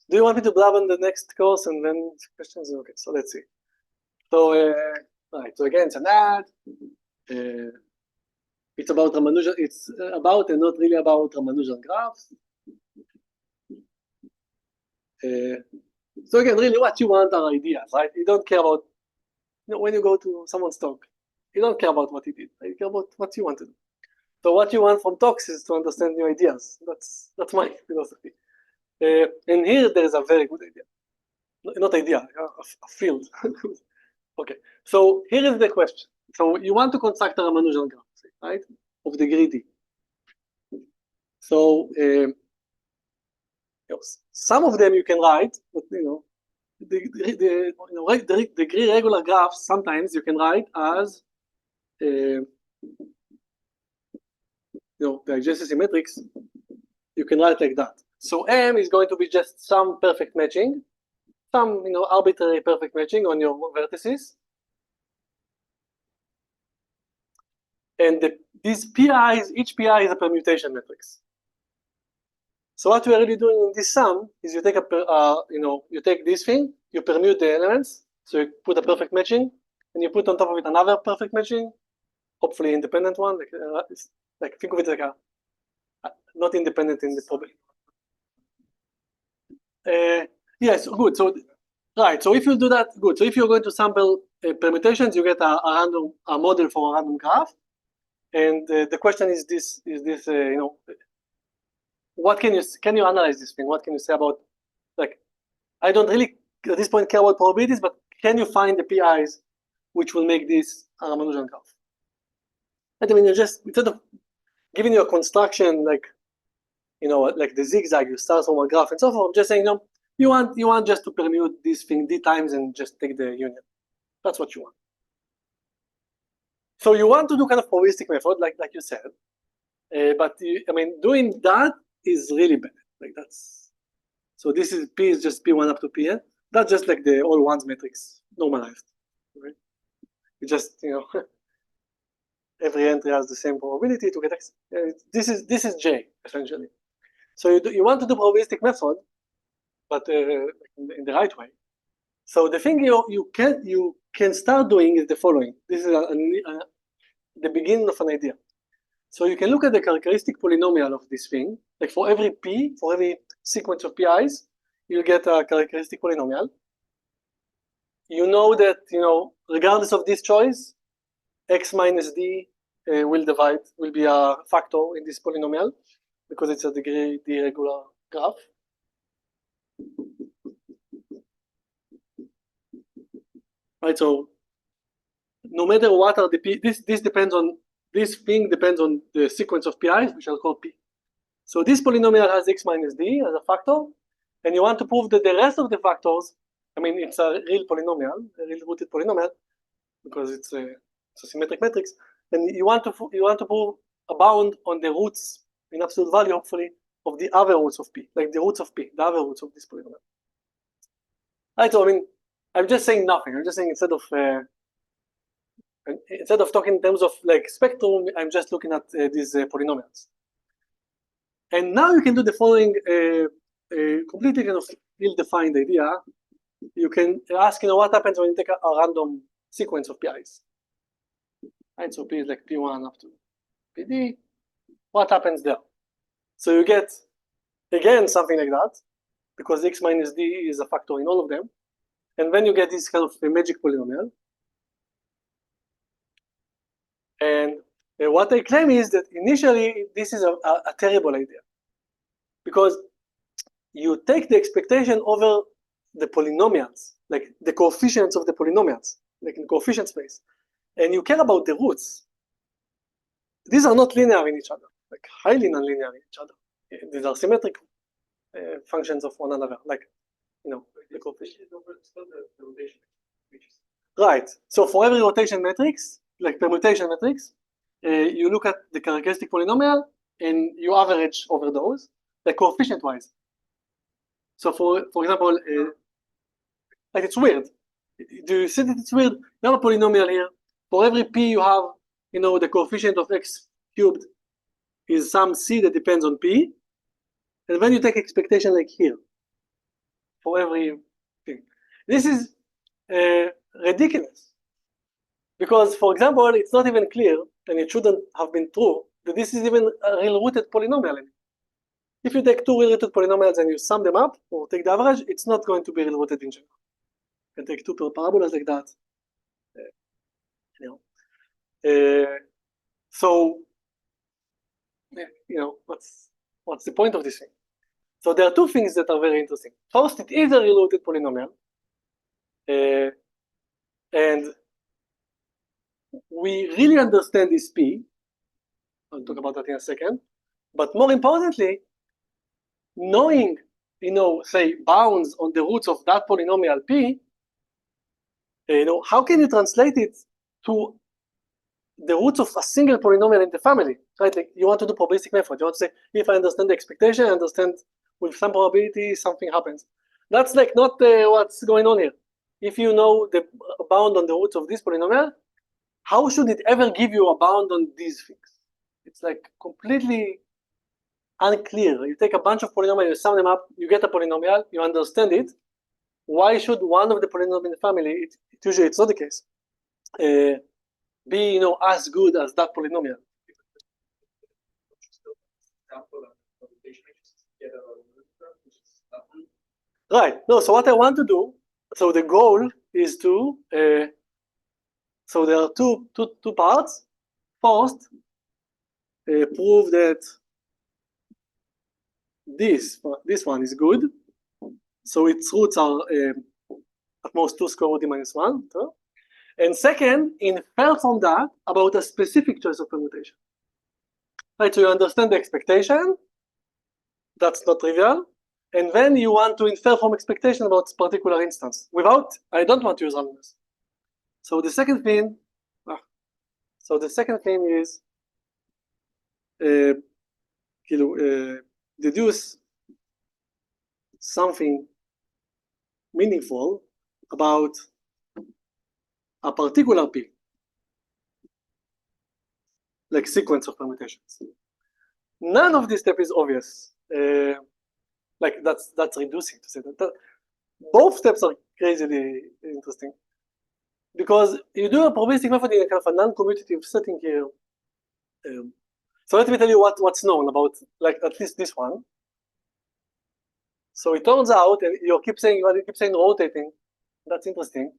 Do you want me to blab on the next course and then questions? Okay, so let's see. So, right. So again, it's an ad. It's about Ramanujan. It's about and not really about Ramanujan graphs. So again, really, what you want are ideas, right? You don't care about, when you go to someone's talk, you don't care about what he did. You care about what you want to do. So what you want from talks is to understand new ideas. That's my philosophy. And here there is a very good idea. Not idea, a field. Okay, so here is the question. So you want to construct a Ramanujan graph, right, of degree D. So some of them you can write, but the degree regular graphs sometimes you can write as the adjacency matrix. You can write like that. So M is going to be just some perfect matching, some arbitrary perfect matching on your vertices. And these PIs, each PI is a permutation matrix. So what we are really doing in this sum is you take you take this thing, you permute the elements, so you put a perfect matching, and you put on top of it another perfect matching, hopefully independent one, like think of it like a not independent in the problem. Yes, good. So right. So if you do that, good. So if you're going to sample permutations, you get a model for a random graph. And the question is this: what can you analyze this thing? What can you say about, like, I don't really at this point care about probabilities, but can you find the PIs which will make this a Ramanujan graph? I mean, you just, instead of giving you a construction like the zigzag, you start from a graph and so forth, just saying, you want just to permute this thing D times and just take the union. That's what you want. So you want to do kind of probabilistic method, like you said, but I mean, doing that is really bad. Like that's, so this is P is just P1 up to Pn. That's just like the all ones matrix normalized, right? You just every entry has the same probability to get X. This is J essentially. So you want to do probabilistic method, but in the right way. So the thing you can start doing is the following. This is the beginning of an idea. So you can look at the characteristic polynomial of this thing. Like for every P, for every sequence of PIs, you'll get a characteristic polynomial. You know that, regardless of this choice, X minus D will be a factor in this polynomial because it's a degree D regular graph. Right, so no matter what are the P, this thing depends on the sequence of PIs, which are called P. So this polynomial has X minus D as a factor, and you want to prove that the rest of the factors, I mean, it's a real polynomial, a real rooted polynomial, because it's a symmetric matrix, and you want to prove a bound on the roots in absolute value, hopefully, of the other roots of P, like the roots of P, the other roots of this polynomial. Right, so I mean, I'm just saying nothing. I'm just saying instead of talking in terms of like spectrum, I'm just looking at these polynomials. And now you can do the following completely kind of ill-defined idea. You can ask, what happens when you take a random sequence of PIs? Right, so P is like P1 up to PD. What happens there? So you get, again, something like that, because X minus D is a factor in all of them. And then you get this kind of a magic polynomial. And what I claim is that initially, this is a terrible idea. Because you take the expectation over the polynomials, like the coefficients of the polynomials, like in coefficient space, and you care about the roots. These are not linear in each other, like highly nonlinear in each other. These are symmetric functions of one another, like, the coefficient over the rotation. Right. So for every rotation matrix, like permutation matrix, you look at the characteristic polynomial and you average over those, like coefficient-wise. So for example, like it's weird. Do you see that it's weird? You have a polynomial here. For every P you have, the coefficient of X cubed is some C that depends on P. And then you take expectation like here. for every thing. This is ridiculous. Because, for example, it's not even clear, and it shouldn't have been true, that this is even a real-rooted polynomial. If you take two real-rooted polynomials and you sum them up, or take the average, it's not going to be real-rooted in general. You can take two parabolas like that. So, what's the point of this thing? So there are two things that are very interesting. First, it is a real-rooted polynomial. And we really understand this P. I'll talk about that in a second. But more importantly, knowing, say, bounds on the roots of that polynomial P, how can you translate it to the roots of a single polynomial in the family, right? Like you want to do probabilistic method. You want to say, if I understand the expectation, I understand with some probability something happens. That's like not what's going on here. If you know the bound on the roots of this polynomial, how should it ever give you a bound on these things? It's like completely unclear. You take a bunch of polynomials, you sum them up, you get a polynomial, you understand it. Why should one of the polynomials in the family, usually it's not the case, be as good as that polynomial? Right. No, so what I want to do, so the goal is to, so there are two parts. First, prove that this one is good. So its roots are at most 2 square root e minus 1. And second, infer from that about a specific choice of permutation. Right, so you understand the expectation. That's not trivial. And then you want to infer from expectation about particular instance. I don't want to use randomness. So the second thing, is deduce something meaningful about a particular P, like sequence of permutations. None of this step is obvious. Like that's reducing to say that. Both steps are crazily interesting because you do a probabilistic method in a kind of a non-commutative setting here. So let me tell you what's known about, like, at least this one. So it turns out, and you keep saying rotating. That's interesting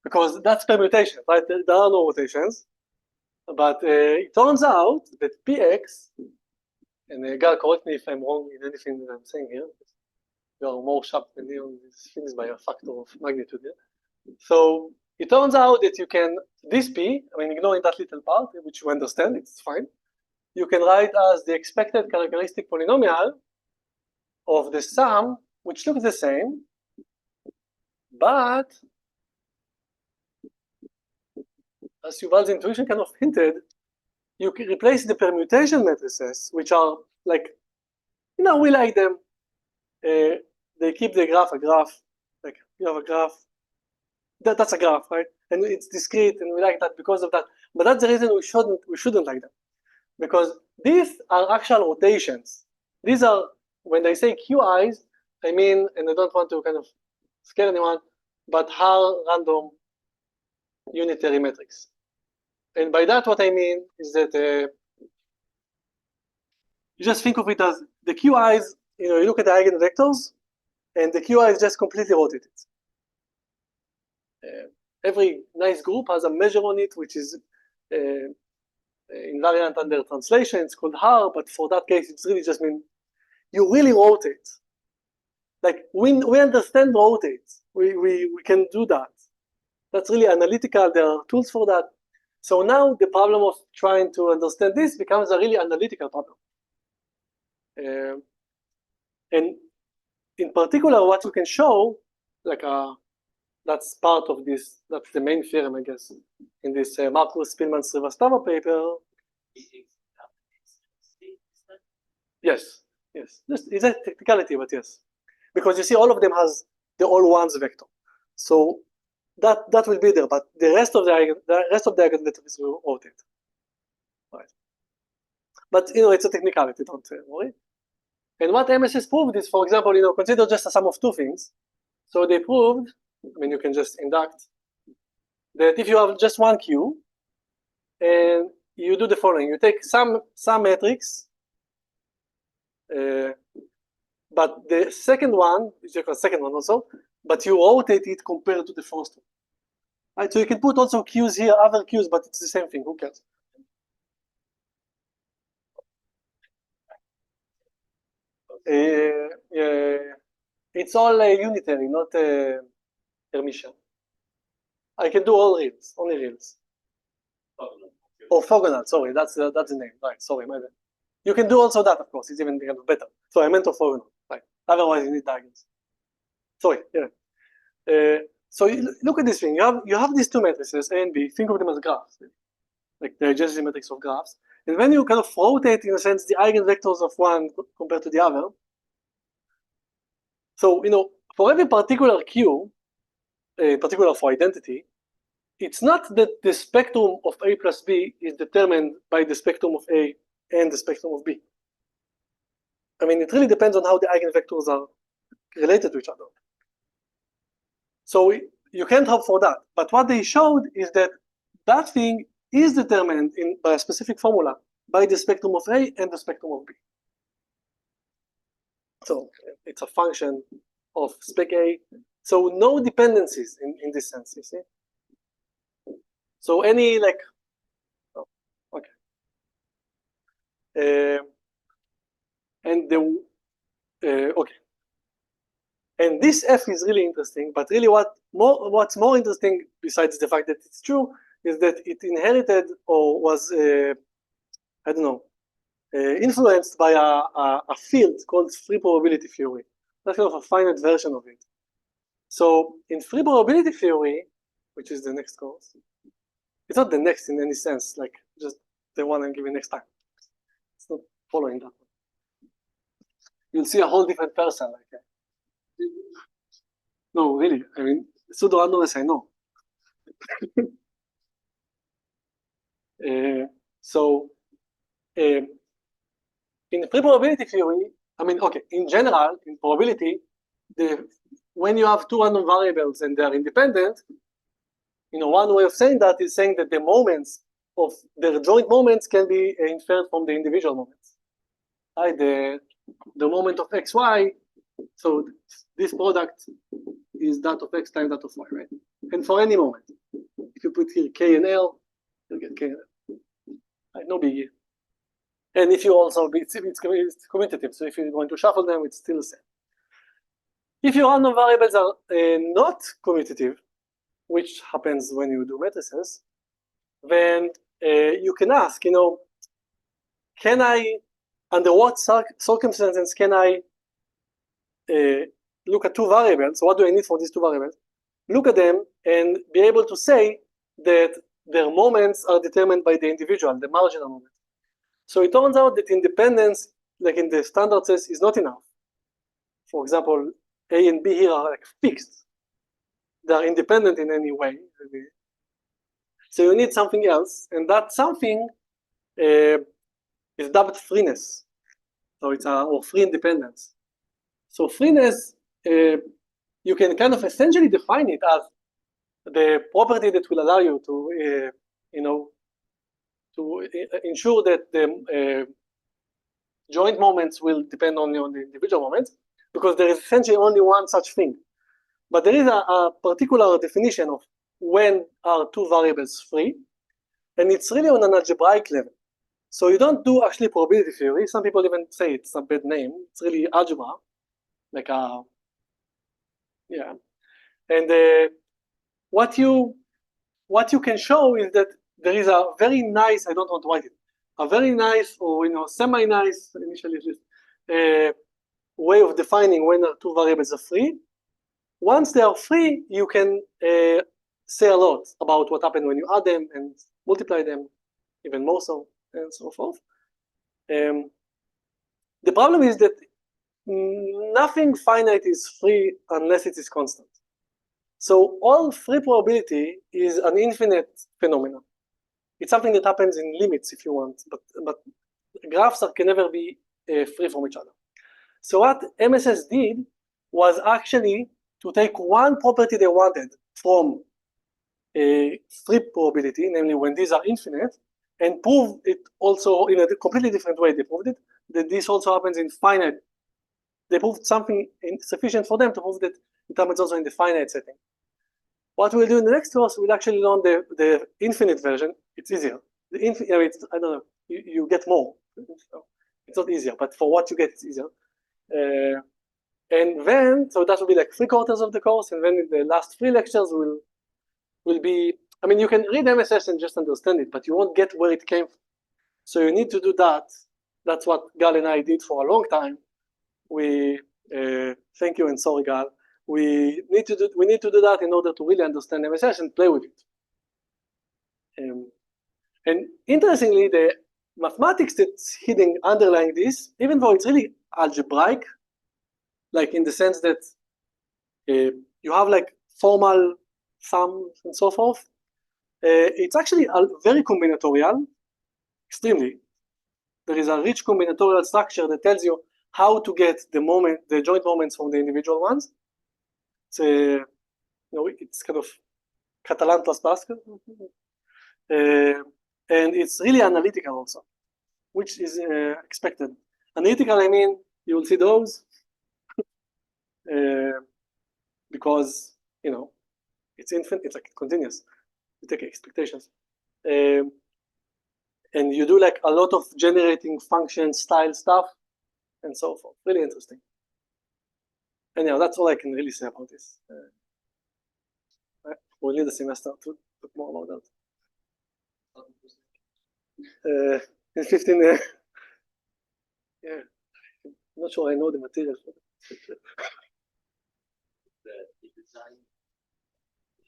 because that's permutation, right? There are no rotations, but it turns out that Px, and Gal, correct me if I'm wrong in anything that I'm saying here. You are more sharp than me on these things by a factor of magnitude here. So it turns out that you can, this P, ignoring that little part, which you understand, it's fine. You can write as the expected characteristic polynomial of the sum, which looks the same, but as Yuval's intuition kind of hinted, you can replace the permutation matrices, which are like, we like them. They keep the graph a graph, like you have a graph. That's a graph, right? And it's discrete, and we like that because of that. But that's the reason we shouldn't like them, because these are actual rotations. These are, when they say QIs, I mean, and I don't want to kind of scare anyone, but Haar random unitary metrics. And by that, what I mean is that you just think of it as the QIs. You look at the eigenvectors, and the QI is just completely rotated. Every nice group has a measure on it, which is invariant under translation. It's called Haar, but for that case, it's really just mean you really rotate. Like we understand rotate. We can do that. That's really analytical. There are tools for that. So now the problem of trying to understand this becomes a really analytical problem. And in particular, what you can show, like that's part of this, that's the main theorem, I guess, in this Marcus Spillman-Srivastava paper. Yes. It's a technicality, but yes. Because you see, all of them has the all ones vector. So that will be there, but the rest of the eigenvectors will rotate. Right. But it's a technicality, don't worry. And what MSS proved is, for example, consider just a sum of two things. So they proved, you can just induct, that if you have just one Q, and you do the following: you take some matrix, but the second one is the second one also, but you rotate it compared to the first one. Right? So you can put also Qs here, other Qs, but it's the same thing. Who cares? It's all unitary, not Hermitian. I can do all reals, only reals. Orthogonal, sorry, that's the name. Right, sorry, my bad. You can do also that, of course, it's even better. So I meant orthogonal, right? Otherwise, you need diagonals. Sorry, yeah. So look at this thing. You have these two matrices, A and B. Think of them as graphs, like the adjacency matrix of graphs. And when you kind of rotate, in a sense, the eigenvectors of one compared to the other. So for every particular Q, particular for identity, it's not that the spectrum of A plus B is determined by the spectrum of A and the spectrum of B. It really depends on how the eigenvectors are related to each other. So you can't hope for that. But what they showed is that that thing is determined by a specific formula by the spectrum of A and the spectrum of B. So it's a function of spec A. So no dependencies in this sense, you see? So any okay. Okay. And this F is really interesting, but really what's more interesting, besides the fact that it's true, is that it inherited or was, I don't know, influenced by a field called free probability theory. That's kind of a finite version of it. So in free probability theory, which is the next course, it's not the next in any sense, like just the one I'm giving next time. It's not following that one. You'll see a whole different person. No, really. Pseudo randomness, I know. In free probability theory, okay, in general, in probability, when you have two random variables and they're independent, one way of saying that is saying that the moments of their joint moments can be inferred from the individual moments. Right? The moment of x, y, so this product is that of x times that of y, right? And for any moment, if you put here k and l, you'll get k and l. Right? No biggie. And if you also, it's commutative, so if you're going to shuffle them, it's still the same. If your random variables are not commutative, which happens when you do matrices, then you can ask, can I, under what circumstances can I look at two variables? What do I need for these two variables? Look at them and be able to say that their moments are determined by the individual, the marginal moment. So it turns out that independence, like in the standard sense, is not enough. For example, A and B here are fixed. They are independent in any way. So you need something else, and that something is dubbed freeness. So it's or free independence. So freeness, you can kind of essentially define it as the property that will allow you to, to ensure that the joint moments will depend only on the individual moments, because there is essentially only one such thing. But there is a particular definition of when are two variables free, and it's really on an algebraic level. So you don't do actually probability theory. Some people even say it's a bad name. It's really algebra, like a, yeah. And what you can show is that there is a very nice, I don't want to write it, a very nice or semi-nice, initially at least, way of defining when two variables are free. Once they are free, you can say a lot about what happened when you add them and multiply them, even more so, and so forth. The problem is that nothing finite is free unless it is constant. So all free probability is an infinite phenomenon. It's something that happens in limits, if you want, but graphs can never be free from each other. So what MSS did was actually to take one property they wanted from a strip probability, namely when these are infinite, and prove it also in a completely different way. They proved it that this also happens in finite. They proved something sufficient for them to prove that it happens also in the finite setting. What we'll do in the next course, we'll actually learn the infinite version. It's easier. The infinite, I don't know, you get more. It's not easier, but for what you get, it's easier. And then, so that will be like 3/4 of the course, and then in the last 3 lectures will be, I mean, you can read MSS and just understand it, but you won't get where it came from. So you need to do that. That's what Gal and I did for a long time. We thank you and sorry, Gal. We need to do that in order to really understand MSS and play with it. And interestingly, the mathematics that's hidden underlying this, even though it's really algebraic, like in the sense that you have like formal sums and so forth, it's actually very combinatorial, extremely. There is a rich combinatorial structure that tells you how to get the joint moments from the individual ones. It's kind of Catalan plus Pascal. And it's really analytical also, which is expected. Analytical, I mean, you will see those because, it's infinite, it's like continuous. You take expectations. And you do like a lot of generating function style stuff and so forth. Really interesting. Anyhow, that's all I can really say about this. We'll need a semester to talk more about that. In 15, yeah, I'm not sure I know the material for that. The design.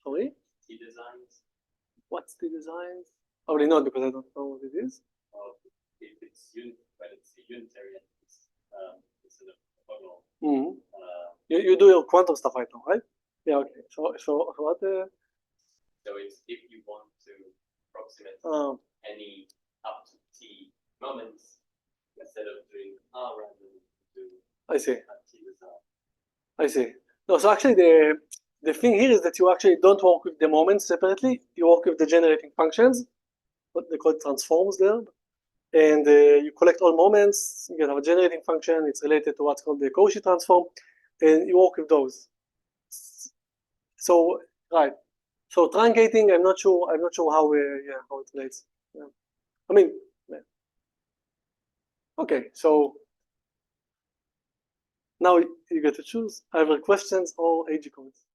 Sorry? T designs. What's the designs? I already know because I don't know what it is. If it's a unitary instead of orthogonal. Mm-hmm. You do your quantum stuff right now, right? Yeah. Okay. So what? So it's if you want to approximate any up to t moments instead of doing r random to I see. T design. I see. No, so actually the thing here is that you actually don't work with the moments separately. You work with the generating functions, what they call transforms there, and you collect all moments. You have a generating function. It's related to what's called the Cauchy transform, and you work with those. So right. So truncating, I'm not sure how how it relates. Yeah. I mean, yeah. Okay. So now you get to choose either questions or AG comments.